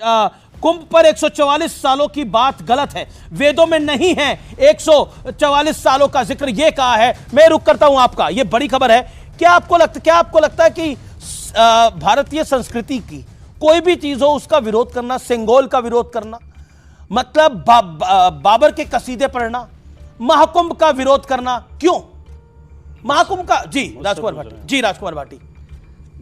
कुंभ पर 144 सालों की बात गलत है, वेदों में नहीं है 144 सालों का जिक्र। यह कहा है। मैं रुक करता हूं आपका, यह बड़ी खबर है। क्या आपको लगता है कि भारतीय संस्कृति की कोई भी चीज हो उसका विरोध करना, सेंगोल का विरोध करना, मतलब बाबर के कसीदे पढ़ना, महाकुंभ का विरोध करना, क्यों महाकुंभ का? जी राजकुमार भाटी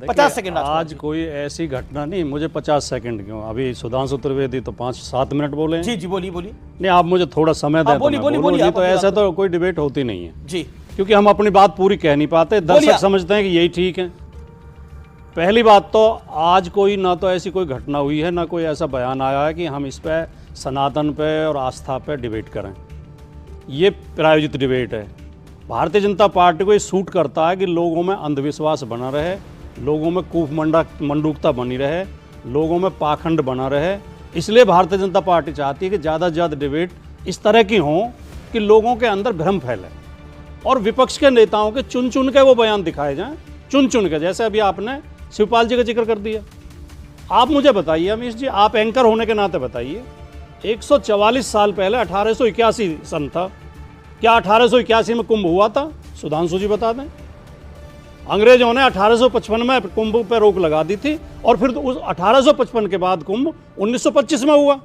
50 सेकंड। आज कोई ऐसी घटना नहीं, मुझे 50 सेकंड क्यों? अभी सुधांशु त्रिवेदी तो 5-7 मिनट बोले। जी बोलिए। नहीं, आप मुझे थोड़ा समय दें। बोलिए। तो ऐसा तो कोई डिबेट होती नहीं है जी, क्योंकि हम अपनी बात पूरी कह नहीं पाते, दर्शक समझते हैं कि यही ठीक है। पहली बात तो आज कोई ना तो ऐसी कोई घटना हुई है, ना कोई ऐसा बयान आया है कि हम इस पे सनातन पे और आस्था पे डिबेट करें। ये प्रायोजित डिबेट है। भारतीय जनता पार्टी को ये सूट करता है कि लोगों में अंधविश्वास बना रहे, लोगों में कूफ मंडूकता बनी रहे, लोगों में पाखंड बना रहे। इसलिए भारतीय जनता पार्टी चाहती है कि ज़्यादा से ज़्यादा डिबेट इस तरह की हों कि लोगों के अंदर भ्रम फैले और विपक्ष के नेताओं के चुन चुन के वो बयान दिखाए जाएं, चुन चुन के। जैसे अभी आपने शिवपाल जी का जिक्र कर दिया। आप मुझे बताइए अमीश जी, आप एंकर होने के नाते बताइए, 144 साल पहले 1881 सन था, क्या 1881 में कुंभ हुआ था? सुधांशु जी बता दें। अंग्रेजों ने 1855 में कुंभ पर रोक लगा दी थी और फिर उस 1855 के बाद कुंभ 1925 में हुआ।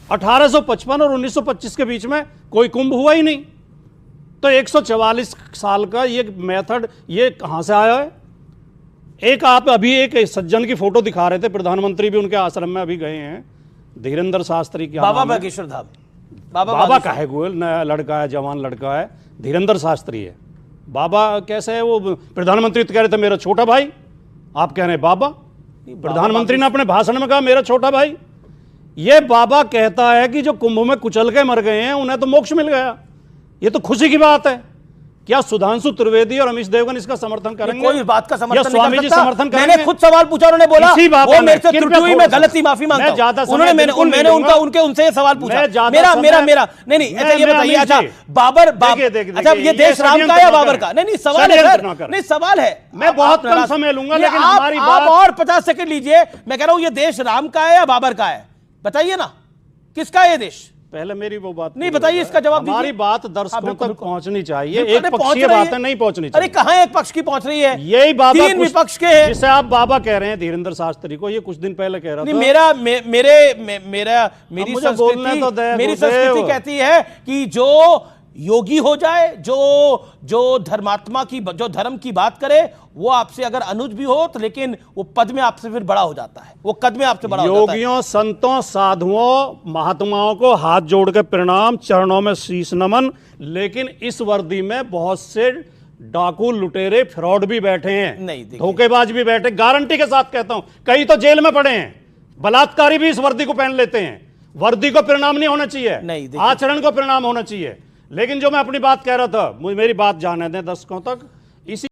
1855 और 1925 के बीच में कोई कुंभ हुआ ही नहीं। तो 144 साल का ये मेथड ये कहां से आया है? एक आप अभी एक सज्जन की फोटो दिखा रहे थे, प्रधानमंत्री भी उनके आश्रम में अभी गए हैं, धीरेन्द्र शास्त्री की। बाबा बागेश्वर धाम। बाबा का है, गोयल नया लड़का है, जवान लड़का है, धीरेन्द्र शास्त्री है। बाबा कैसे है? वो प्रधानमंत्री तो कह रहे थे मेरा छोटा भाई, आप कह रहे हैं बाबा। प्रधानमंत्री ने अपने भाषण में कहा मेरा छोटा भाई। ये बाबा कहता है कि जो कुंभ में कुचल के मर गए हैं उन्हें तो मोक्ष मिल गया। ये तो खुशी की बात है। क्या सुधांशु त्रिवेदी और अमीश देवगन इसका समर्थन करेंगे? कोई बात का समर्थन स्वामी जी समर्थन करेंगे? मैंने खुद सवाल पूछा, उन्होंने बोला वो मेरे से त्रुटि हुई, मैं गलती माफी मांगता हूं। मैंने उनसे सवाल पूछा। मेरा नहीं। अच्छा ये बताइए, अच्छा बाबर, अच्छा ये देश राम का या बाबर का? नहीं सवाल है सर, नहीं सवाल है। मैं बहुत कम समय लूंगा, लेकिन हमारी बात और 50 सेकंड लीजिए। मैं कह रहा हूं ये देश राम का है या बाबर का है? बताइए ना, किसका है ये देश? पहले मेरी वो बात नहीं बताइए, इसका जवाब दीजिए। हमारी बात दर्शकों तक पहुंचनी चाहिए, एक पक्षीय बातें नहीं पहुंचनी चाहिए। अरे कहां एक पक्ष की पहुंच रही है? यही बाबा तीन विपक्ष के हैं, जिसे आप बाबा कह रहे हैं धीरेन्द्र शास्त्री को। ये कुछ दिन पहले कह रहा था। मेरी संस्कृति कहती है कि जो योगी हो जाए, जो धर्मात्मा की, जो धर्म की बात करे, वो आपसे अगर अनुज भी हो तो लेकिन वो पद में आपसे फिर बड़ा हो जाता है, वो कद में आपसे बड़ा हो जाता है। योगियों, संतों, साधुओं, महात्माओं को हाथ जोड़ के प्रणाम, चरणों में शीश नमन। लेकिन इस वर्दी में बहुत से डाकू, लुटेरे, फ्रॉड भी बैठे हैं, धोखेबाज भी बैठे। गारंटी के साथ कहता हूं, कई तो जेल में पड़े हैं। बलात्कारी भी इस वर्दी को पहन लेते हैं। वर्दी को प्रणाम नहीं होना चाहिए, आचरण को प्रणाम होना चाहिए। लेकिन जो मैं अपनी बात कह रहा था, मेरी बात जाने दें दर्शकों तक। इसी